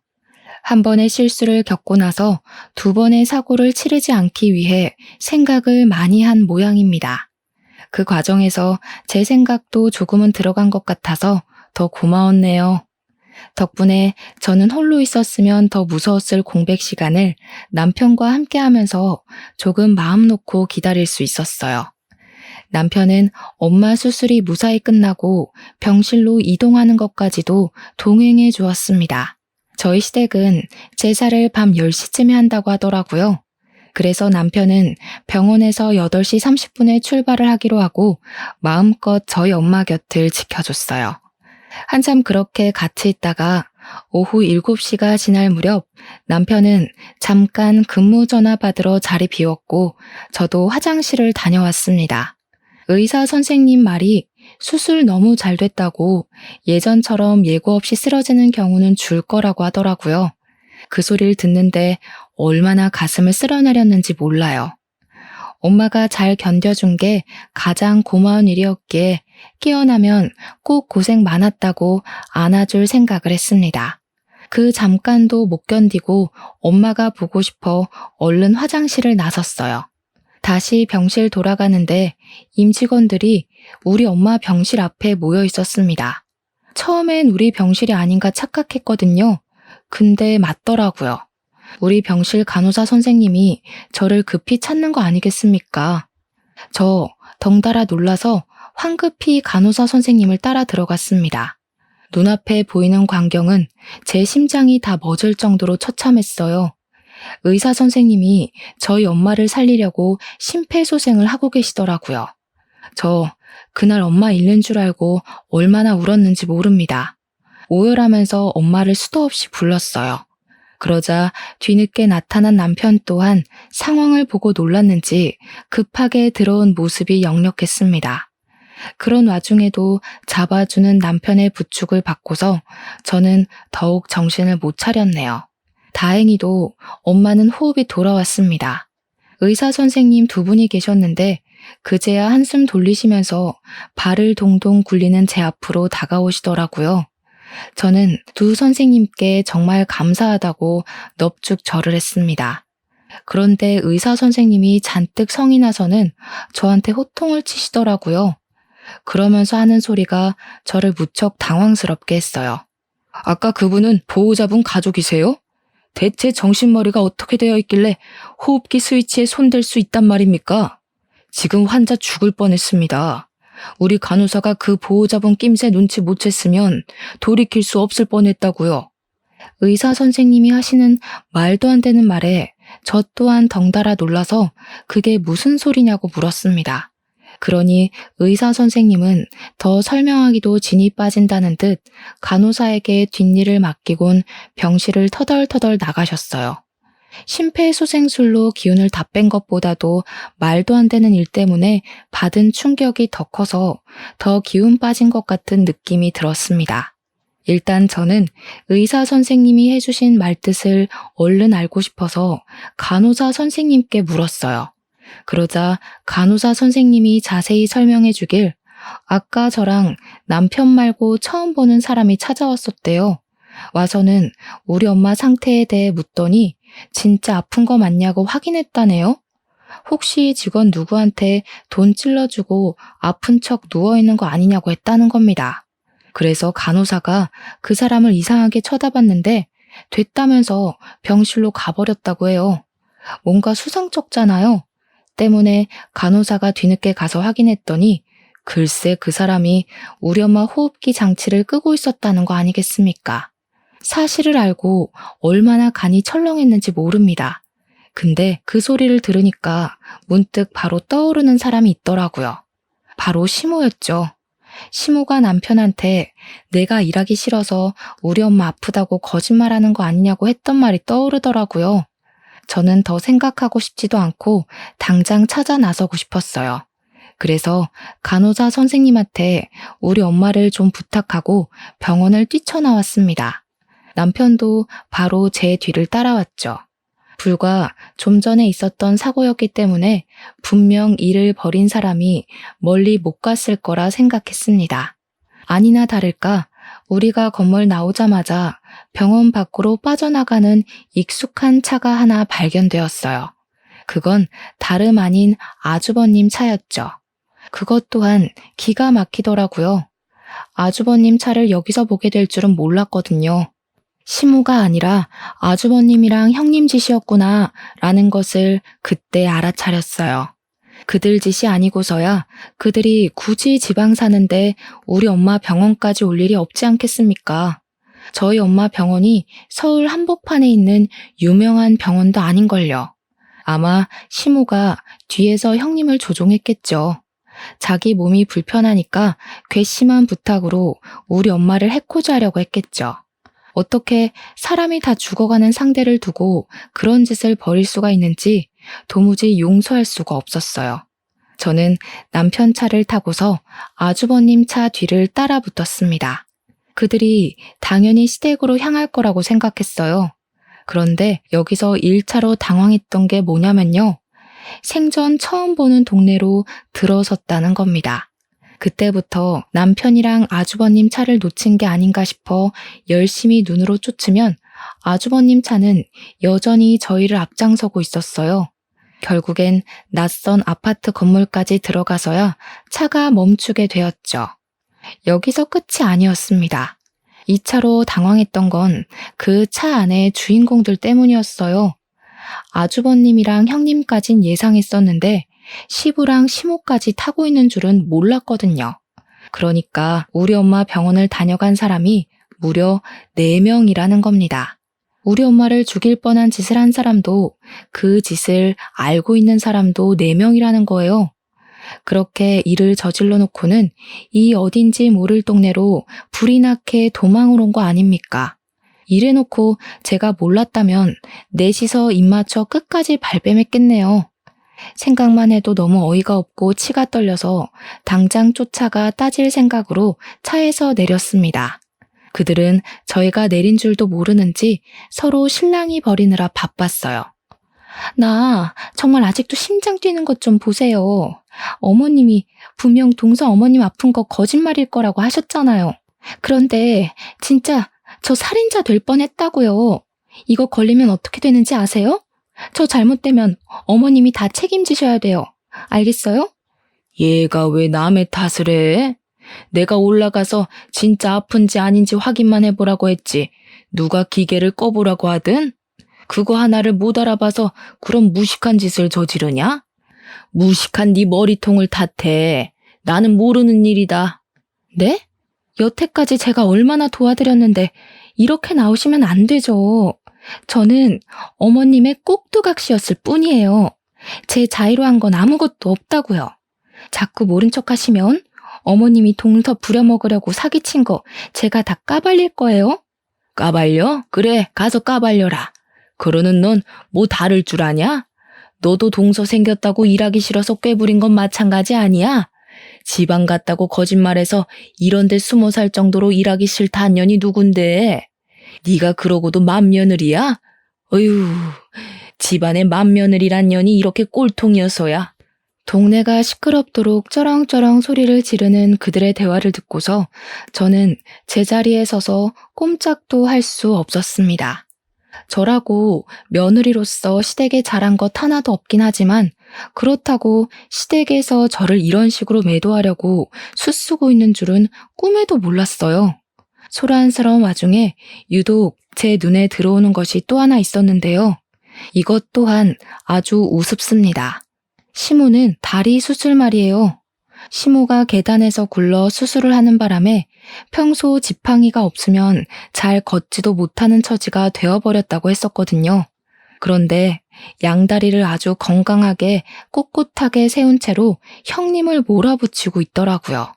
한 번의 실수를 겪고 나서 두 번의 사고를 치르지 않기 위해 생각을 많이 한 모양입니다. 그 과정에서 제 생각도 조금은 들어간 것 같아서 더 고마웠네요. 덕분에 저는 홀로 있었으면 더 무서웠을 공백 시간을 남편과 함께 하면서 조금 마음 놓고 기다릴 수 있었어요. 남편은 엄마 수술이 무사히 끝나고 병실로 이동하는 것까지도 동행해 주었습니다. 저희 시댁은 제사를 밤 10시쯤에 한다고 하더라고요. 그래서 남편은 병원에서 8시 30분에 출발을 하기로 하고 마음껏 저희 엄마 곁을 지켜줬어요. 한참 그렇게 같이 있다가 오후 7시가 지날 무렵 남편은 잠깐 근무 전화 받으러 자리 비웠고 저도 화장실을 다녀왔습니다. 의사 선생님 말이 수술 너무 잘 됐다고 예전처럼 예고 없이 쓰러지는 경우는 줄 거라고 하더라고요. 그 소리를 듣는데 얼마나 가슴을 쓸어내렸는지 몰라요. 엄마가 잘 견뎌준 게 가장 고마운 일이었기에 깨어나면 꼭 고생 많았다고 안아줄 생각을 했습니다. 그 잠깐도 못 견디고 엄마가 보고 싶어 얼른 화장실을 나섰어요. 다시 병실 돌아가는데 임직원들이 우리 엄마 병실 앞에 모여 있었습니다. 처음엔 우리 병실이 아닌가 착각했거든요. 근데 맞더라고요. 우리 병실 간호사 선생님이 저를 급히 찾는 거 아니겠습니까? 저 덩달아 놀라서 황급히 간호사 선생님을 따라 들어갔습니다. 눈앞에 보이는 광경은 제 심장이 다 멎을 정도로 처참했어요. 의사 선생님이 저희 엄마를 살리려고 심폐소생을 하고 계시더라고요. 저 그날 엄마 잃는 줄 알고 얼마나 울었는지 모릅니다. 오열하면서 엄마를 수도 없이 불렀어요. 그러자 뒤늦게 나타난 남편 또한 상황을 보고 놀랐는지 급하게 들어온 모습이 역력했습니다. 그런 와중에도 잡아주는 남편의 부축을 받고서 저는 더욱 정신을 못 차렸네요. 다행히도 엄마는 호흡이 돌아왔습니다. 의사 선생님 두 분이 계셨는데 그제야 한숨 돌리시면서 발을 동동 굴리는 제 앞으로 다가오시더라고요. 저는 두 선생님께 정말 감사하다고 넙죽 절을 했습니다. 그런데 의사 선생님이 잔뜩 성이 나서는 저한테 호통을 치시더라고요. 그러면서 하는 소리가 저를 무척 당황스럽게 했어요. 아까 그분은 보호자분 가족이세요? 대체 정신머리가 어떻게 되어 있길래 호흡기 스위치에 손댈 수 있단 말입니까? 지금 환자 죽을 뻔했습니다. 우리 간호사가 그 보호자분 낌새 눈치 못 챘으면 돌이킬 수 없을 뻔했다고요. 의사 선생님이 하시는 말도 안 되는 말에 저 또한 덩달아 놀라서 그게 무슨 소리냐고 물었습니다. 그러니 의사 선생님은 더 설명하기도 진이 빠진다는 듯 간호사에게 뒷일을 맡기곤 병실을 터덜터덜 나가셨어요. 심폐소생술로 기운을 다 뺀 것보다도 말도 안 되는 일 때문에 받은 충격이 더 커서 더 기운 빠진 것 같은 느낌이 들었습니다. 일단 저는 의사 선생님이 해주신 말뜻을 얼른 알고 싶어서 간호사 선생님께 물었어요. 그러자 간호사 선생님이 자세히 설명해 주길 아까 저랑 남편 말고 처음 보는 사람이 찾아왔었대요. 와서는 우리 엄마 상태에 대해 묻더니 진짜 아픈 거 맞냐고 확인했다네요. 혹시 직원 누구한테 돈 찔러주고 아픈 척 누워있는 거 아니냐고 했다는 겁니다. 그래서 간호사가 그 사람을 이상하게 쳐다봤는데 됐다면서 병실로 가버렸다고 해요. 뭔가 수상쩍잖아요. 때문에 간호사가 뒤늦게 가서 확인했더니 글쎄 그 사람이 우리 엄마 호흡기 장치를 끄고 있었다는 거 아니겠습니까? 사실을 알고 얼마나 간이 철렁했는지 모릅니다. 근데 그 소리를 들으니까 문득 바로 떠오르는 사람이 있더라고요. 바로 시모였죠. 시모가 남편한테 내가 일하기 싫어서 우리 엄마 아프다고 거짓말하는 거 아니냐고 했던 말이 떠오르더라고요. 저는 더 생각하고 싶지도 않고 당장 찾아 나서고 싶었어요. 그래서 간호사 선생님한테 우리 엄마를 좀 부탁하고 병원을 뛰쳐나왔습니다. 남편도 바로 제 뒤를 따라왔죠. 불과 좀 전에 있었던 사고였기 때문에 분명 일을 벌인 사람이 멀리 못 갔을 거라 생각했습니다. 아니나 다를까 우리가 건물 나오자마자 병원 밖으로 빠져나가는 익숙한 차가 하나 발견되었어요. 그건 다름 아닌 아주버님 차였죠. 그것 또한 기가 막히더라고요. 아주버님 차를 여기서 보게 될 줄은 몰랐거든요. 시모가 아니라 아주버님이랑 형님 짓이었구나 라는 것을 그때 알아차렸어요. 그들 짓이 아니고서야 그들이 굳이 지방 사는데 우리 엄마 병원까지 올 일이 없지 않겠습니까? 저희 엄마 병원이 서울 한복판에 있는 유명한 병원도 아닌걸요. 아마 시모가 뒤에서 형님을 조종했겠죠. 자기 몸이 불편하니까 괘씸한 부탁으로 우리 엄마를 해코지 하려고 했겠죠. 어떻게 사람이 다 죽어가는 상대를 두고 그런 짓을 벌일 수가 있는지 도무지 용서할 수가 없었어요. 저는 남편 차를 타고서 아주버님 차 뒤를 따라 붙었습니다. 그들이 당연히 시댁으로 향할 거라고 생각했어요. 그런데 여기서 1차로 당황했던 게 뭐냐면요. 생전 처음 보는 동네로 들어섰다는 겁니다. 그때부터 남편이랑 아주버님 차를 놓친 게 아닌가 싶어 열심히 눈으로 쫓으면 아주버님 차는 여전히 저희를 앞장서고 있었어요. 결국엔 낯선 아파트 건물까지 들어가서야 차가 멈추게 되었죠. 여기서 끝이 아니었습니다. 이 차로 당황했던 건 그 차 안의 주인공들 때문이었어요. 아주버님이랑 형님까진 예상했었는데 시부랑 시모까지 타고 있는 줄은 몰랐거든요. 그러니까 우리 엄마 병원을 다녀간 사람이 무려 4명이라는 겁니다. 우리 엄마를 죽일 뻔한 짓을 한 사람도 그 짓을 알고 있는 사람도 4명이라는 거예요. 그렇게 일을 저질러 놓고는 이 어딘지 모를 동네로 불이 나게 도망을 온 거 아닙니까? 이래놓고 제가 몰랐다면 넷이서 입맞춰 끝까지 발뺌했겠네요. 생각만 해도 너무 어이가 없고 치가 떨려서 당장 쫓아가 따질 생각으로 차에서 내렸습니다. 그들은 저희가 내린 줄도 모르는지 서로 실랑이 벌이느라 바빴어요. 나 정말 아직도 심장 뛰는 것 좀 보세요. 어머님이 분명 동서 어머님 아픈 거 거짓말일 거라고 하셨잖아요. 그런데 진짜 저 살인자 될 뻔했다고요. 이거 걸리면 어떻게 되는지 아세요? 저 잘못되면 어머님이 다 책임지셔야 돼요. 알겠어요? 얘가 왜 남의 탓을 해? 내가 올라가서 진짜 아픈지 아닌지 확인만 해보라고 했지. 누가 기계를 꺼보라고 하든? 그거 하나를 못 알아봐서 그런 무식한 짓을 저지르냐? 무식한 네 머리통을 탓해. 나는 모르는 일이다. 네? 여태까지 제가 얼마나 도와드렸는데 이렇게 나오시면 안 되죠. 저는 어머님의 꼭두각시였을 뿐이에요. 제 자의로 한 건 아무것도 없다고요. 자꾸 모른 척 하시면 어머님이 동서 부려먹으려고 사기친 거 제가 다 까발릴 거예요. 까발려? 그래, 가서 까발려라. 그러는 넌 뭐 다를 줄 아냐? 너도 동서 생겼다고 일하기 싫어서 꾀부린 건 마찬가지 아니야? 지방 갔다고 거짓말해서 이런 데 숨어 살 정도로 일하기 싫다 한 년이 누군데? 네가 그러고도 맏며느리야? 어휴, 집안에 맏며느리란 년이 이렇게 꼴통이어서야. 동네가 시끄럽도록 쩌렁쩌렁 소리를 지르는 그들의 대화를 듣고서 저는 제자리에 서서 꼼짝도 할 수 없었습니다. 저라고 며느리로서 시댁에 잘한 것 하나도 없긴 하지만 그렇다고 시댁에서 저를 이런 식으로 매도하려고 수쓰고 있는 줄은 꿈에도 몰랐어요. 소란스러운 와중에 유독 제 눈에 들어오는 것이 또 하나 있었는데요. 이것 또한 아주 우습습니다. 시모는 다리 수술 말이에요. 시모가 계단에서 굴러 수술을 하는 바람에 평소 지팡이가 없으면 잘 걷지도 못하는 처지가 되어버렸다고 했었거든요. 그런데 양다리를 아주 건강하게 꼿꼿하게 세운 채로 형님을 몰아붙이고 있더라고요.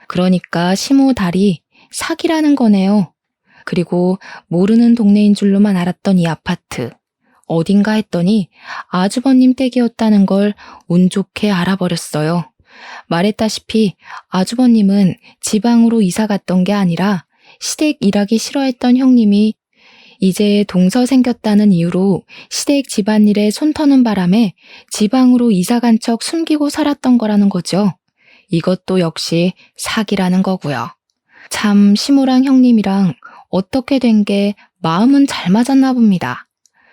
그러니까 시모 다리 사기라는 거네요. 그리고 모르는 동네인 줄로만 알았던 이 아파트. 어딘가 했더니 아주버님 댁이었다는 걸 운 좋게 알아버렸어요. 말했다시피 아주버님은 지방으로 이사 갔던 게 아니라 시댁 일하기 싫어했던 형님이 이제 동서 생겼다는 이유로 시댁 집안일에 손 터는 바람에 지방으로 이사 간 척 숨기고 살았던 거라는 거죠. 이것도 역시 사기라는 거고요. 참 시모랑 형님이랑 어떻게 된 게 마음은 잘 맞았나 봅니다.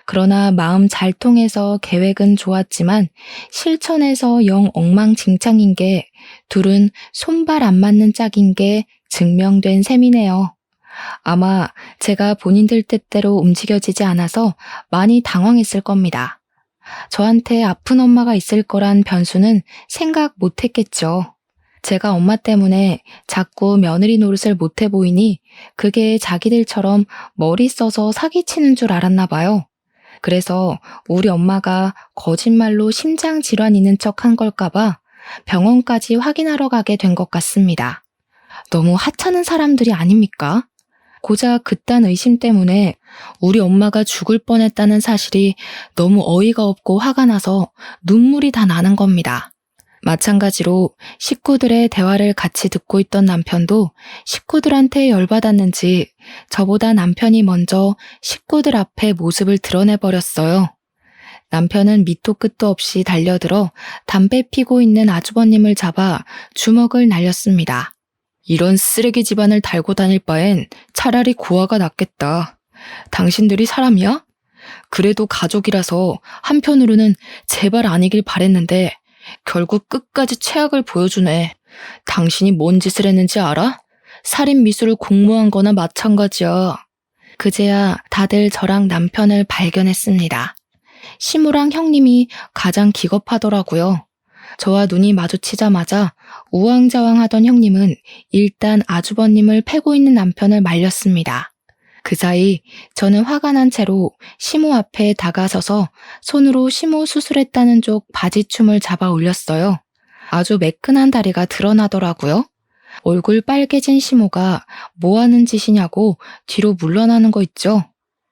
그러나 마음 잘 통해서 계획은 좋았지만 실천에서 영 엉망진창인 게 둘은 손발 안 맞는 짝인 게 증명된 셈이네요. 아마 제가 본인들 뜻대로 움직여지지 않아서 많이 당황했을 겁니다. 저한테 아픈 엄마가 있을 거란 변수는 생각 못 했겠죠. 제가 엄마 때문에 자꾸 며느리 노릇을 못해 보이니 그게 자기들처럼 머리 써서 사기치는 줄 알았나 봐요. 그래서 우리 엄마가 거짓말로 심장 질환 있는 척 한 걸까봐 병원까지 확인하러 가게 된 것 같습니다. 너무 하찮은 사람들이 아닙니까? 고작 그딴 의심 때문에 우리 엄마가 죽을 뻔했다는 사실이 너무 어이가 없고 화가 나서 눈물이 다 나는 겁니다. 마찬가지로 식구들의 대화를 같이 듣고 있던 남편도 식구들한테 열받았는지 저보다 남편이 먼저 식구들 앞에 모습을 드러내버렸어요. 남편은 밑도 끝도 없이 달려들어 담배 피고 있는 아주버님을 잡아 주먹을 날렸습니다. 이런 쓰레기 집안을 달고 다닐 바엔 차라리 고아가 낫겠다. 당신들이 사람이야? 그래도 가족이라서 한편으로는 제발 아니길 바랬는데 결국 끝까지 최악을 보여주네. 당신이 뭔 짓을 했는지 알아? 살인 미수를 공모한 거나 마찬가지야. 그제야 다들 저랑 남편을 발견했습니다. 시무랑 형님이 가장 기겁하더라고요. 저와 눈이 마주치자마자 우왕좌왕하던 형님은 일단 아주버님을 패고 있는 남편을 말렸습니다. 그 사이 저는 화가 난 채로 시모 앞에 다가서서 손으로 시모 수술했다는 쪽 바지춤을 잡아 올렸어요. 아주 매끈한 다리가 드러나더라고요. 얼굴 빨개진 시모가 뭐 하는 짓이냐고 뒤로 물러나는 거 있죠.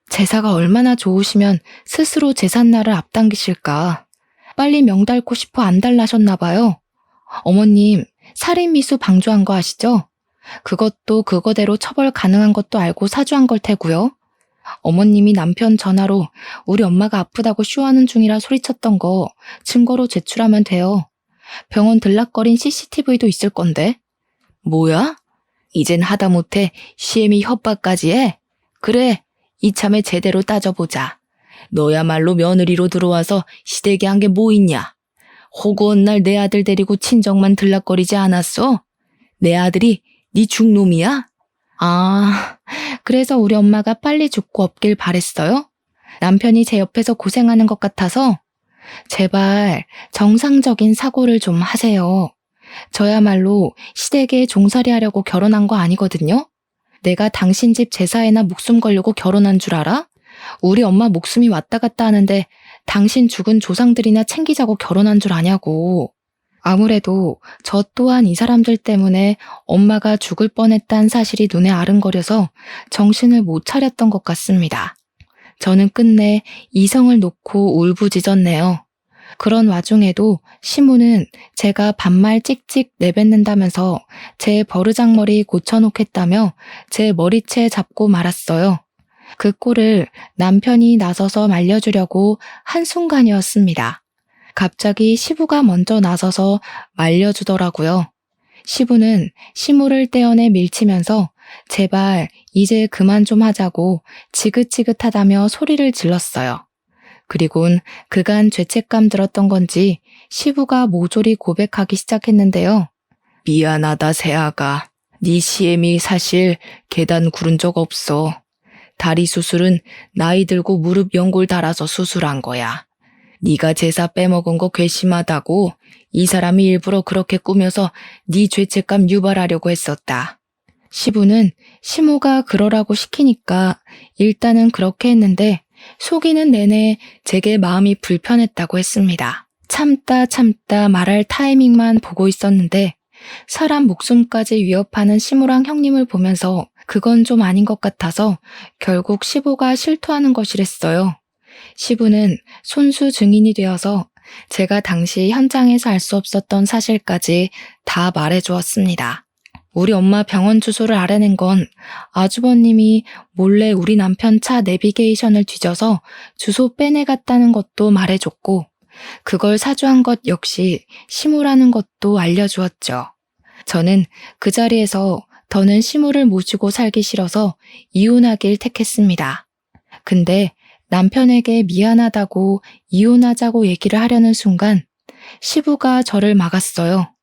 제사가 얼마나 좋으시면 스스로 제삿날을 앞당기실까. 빨리 명달고 싶어 안달나셨나 봐요. 어머님, 살인미수 방조한 거 아시죠? 그것도 그거대로 처벌 가능한 것도 알고 사주한 걸 테고요. 어머님이 남편 전화로 우리 엄마가 아프다고 쇼하는 중이라 소리쳤던 거 증거로 제출하면 돼요. 병원 들락거린 CCTV도 있을 건데. 뭐야? 이젠 하다못해 시애미 협박까지 해? 그래, 이참에 제대로 따져보자. 너야말로 며느리로 들어와서 시댁에 한 게 뭐 있냐? 호구한 날 내 아들 데리고 친정만 들락거리지 않았어? 내 아들이 네 죽놈이야? 아, 그래서 우리 엄마가 빨리 죽고 없길 바랬어요? 남편이 제 옆에서 고생하는 것 같아서? 제발 정상적인 사고를 좀 하세요. 저야말로 시댁에 종살이 하려고 결혼한 거 아니거든요? 내가 당신 집 제사에나 목숨 걸려고 결혼한 줄 알아? 우리 엄마 목숨이 왔다 갔다 하는데 당신 죽은 조상들이나 챙기자고 결혼한 줄 아냐고. 아무래도 저 또한 이 사람들 때문에 엄마가 죽을 뻔했다는 사실이 눈에 아른거려서 정신을 못 차렸던 것 같습니다. 저는 끝내 이성을 놓고 울부짖었네요. 그런 와중에도 시무는 제가 반말 찍찍 내뱉는다면서 제 버르장머리 고쳐놓겠다며 제 머리채 잡고 말았어요. 그 꼴을 남편이 나서서 말려주려고 한순간이었습니다. 갑자기 시부가 먼저 나서서 말려주더라고요. 시부는 시무를 떼어내 밀치면서 제발 이제 그만 좀 하자고 지긋지긋하다며 소리를 질렀어요. 그리곤 그간 죄책감 들었던 건지 시부가 모조리 고백하기 시작했는데요. 미안하다 새아가. 네 시애미 사실 계단 구른 적 없어. 다리 수술은 나이 들고 무릎 연골 달아서 수술한 거야. 네가 제사 빼먹은 거 괘씸하다고 이 사람이 일부러 그렇게 꾸며서 네 죄책감 유발하려고 했었다. 시부는 시모가 그러라고 시키니까 일단은 그렇게 했는데 속이는 내내 제게 마음이 불편했다고 했습니다. 참다 말할 타이밍만 보고 있었는데 사람 목숨까지 위협하는 시무랑 형님을 보면서 그건 좀 아닌 것 같아서 결국 시부가 실토하는 것이랬어요. 시부는 손수 증인이 되어서 제가 당시 현장에서 알 수 없었던 사실까지 다 말해주었습니다. 우리 엄마 병원 주소를 알아낸 건 아주버님이 몰래 우리 남편 차 내비게이션을 뒤져서 주소 빼내갔다는 것도 말해줬고 그걸 사주한 것 역시 시무라는 것도 알려주었죠. 저는 그 자리에서 더는 시무를 모시고 살기 싫어서 이혼하길 택했습니다. 근데 남편에게 미안하다고 이혼하자고 얘기를 하려는 순간 시부가 저를 막았어요.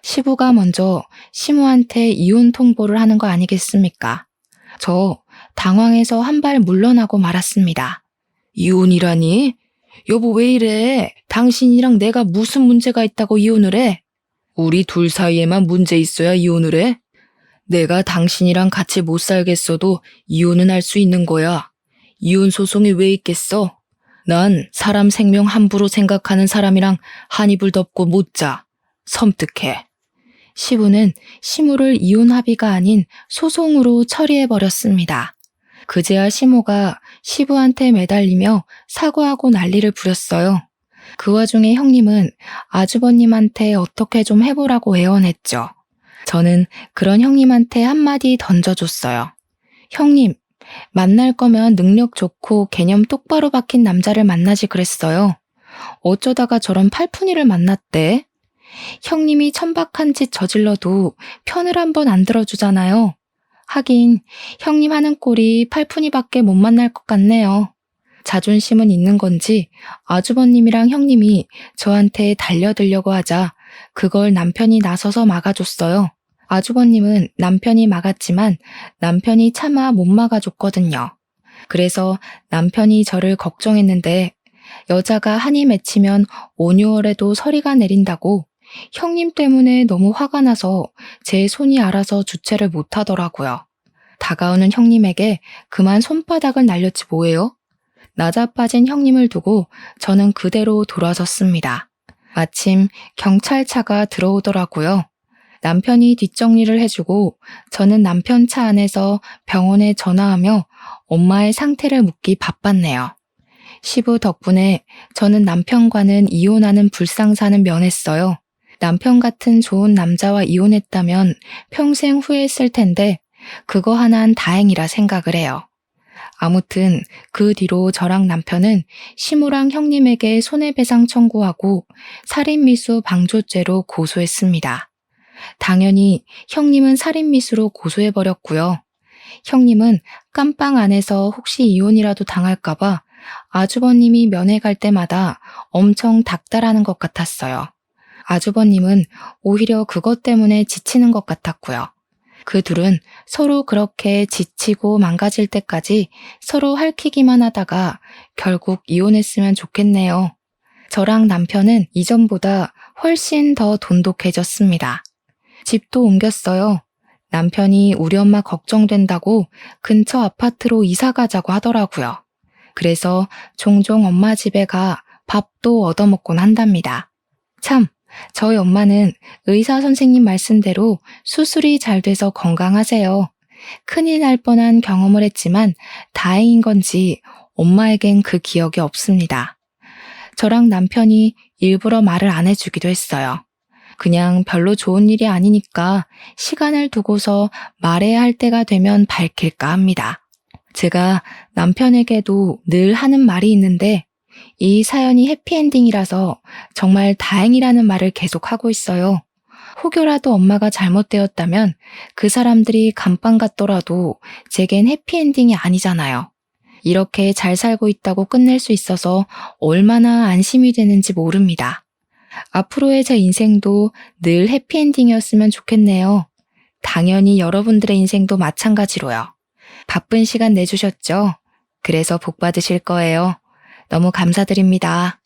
시부가 먼저 시무한테 이혼 통보를 하는 거 아니겠습니까? 저 당황해서 한 발 물러나고 말았습니다. 이혼이라니? 여보 왜 이래? 당신이랑 내가 무슨 문제가 있다고 이혼을 해? 우리 둘 사이에만 문제 있어야 이혼을 해? 내가 당신이랑 같이 못 살겠어도 이혼은 할 수 있는 거야. 이혼 소송이 왜 있겠어? 난 사람 생명 함부로 생각하는 사람이랑 한 이불 덮고 못 자. 섬뜩해. 시부는 시무를 이혼 합의가 아닌 소송으로 처리해버렸습니다. 그제야 시모가 시부한테 매달리며 사과하고 난리를 부렸어요. 그 와중에 형님은 아주버님한테 어떻게 좀 해보라고 애원했죠. 저는 그런 형님한테 한마디 던져줬어요. 형님, 만날 거면 능력 좋고 개념 똑바로 박힌 남자를 만나지 그랬어요. 어쩌다가 저런 팔푼이를 만났대? 형님이 천박한 짓 저질러도 편을 한번 안 들어주잖아요. 하긴 형님 하는 꼴이 팔푼이밖에 못 만날 것 같네요. 자존심은 있는 건지 아주버님이랑 형님이 저한테 달려들려고 하자 그걸 남편이 나서서 막아줬어요. 아주버님은 남편이 막았지만 남편이 차마 못 막아줬거든요. 그래서 남편이 저를 걱정했는데 여자가 한이 맺히면 5, 6월에도 서리가 내린다고 형님 때문에 너무 화가 나서 제 손이 알아서 주체를 못하더라고요. 다가오는 형님에게 그만 손바닥을 날렸지 뭐예요? 나자빠진 형님을 두고 저는 그대로 돌아섰습니다. 마침 경찰차가 들어오더라고요. 남편이 뒷정리를 해주고 저는 남편 차 안에서 병원에 전화하며 엄마의 상태를 묻기 바빴네요. 시부 덕분에 저는 남편과는 이혼하는 불상사는 면했어요. 남편 같은 좋은 남자와 이혼했다면 평생 후회했을 텐데 그거 하나는 다행이라 생각을 해요. 아무튼 그 뒤로 저랑 남편은 시무랑 형님에게 손해배상 청구하고 살인미수 방조죄로 고소했습니다. 당연히 형님은 살인미수로 고소해버렸고요. 형님은 깜빵 안에서 혹시 이혼이라도 당할까봐 아주버님이 면회 갈 때마다 엄청 닥달하는 것 같았어요. 아주버님은 오히려 그것 때문에 지치는 것 같았고요. 그 둘은 서로 그렇게 지치고 망가질 때까지 서로 핥히기만 하다가 결국 이혼했으면 좋겠네요. 저랑 남편은 이전보다 훨씬 더 돈독해졌습니다. 집도 옮겼어요. 남편이 우리 엄마 걱정된다고 근처 아파트로 이사 가자고 하더라고요. 그래서 종종 엄마 집에 가 밥도 얻어먹곤 한답니다. 참, 저희 엄마는 의사 선생님 말씀대로 수술이 잘 돼서 건강하세요. 큰일 날 뻔한 경험을 했지만 다행인 건지 엄마에겐 그 기억이 없습니다. 저랑 남편이 일부러 말을 안 해주기도 했어요. 그냥 별로 좋은 일이 아니니까 시간을 두고서 말해야 할 때가 되면 밝힐까 합니다. 제가 남편에게도 늘 하는 말이 있는데 이 사연이 해피엔딩이라서 정말 다행이라는 말을 계속하고 있어요. 혹여라도 엄마가 잘못되었다면 그 사람들이 감방 같더라도 제겐 해피엔딩이 아니잖아요. 이렇게 잘 살고 있다고 끝낼 수 있어서 얼마나 안심이 되는지 모릅니다. 앞으로의 제 인생도 늘 해피엔딩이었으면 좋겠네요. 당연히 여러분들의 인생도 마찬가지로요. 바쁜 시간 내주셨죠? 그래서 복 받으실 거예요. 너무 감사드립니다.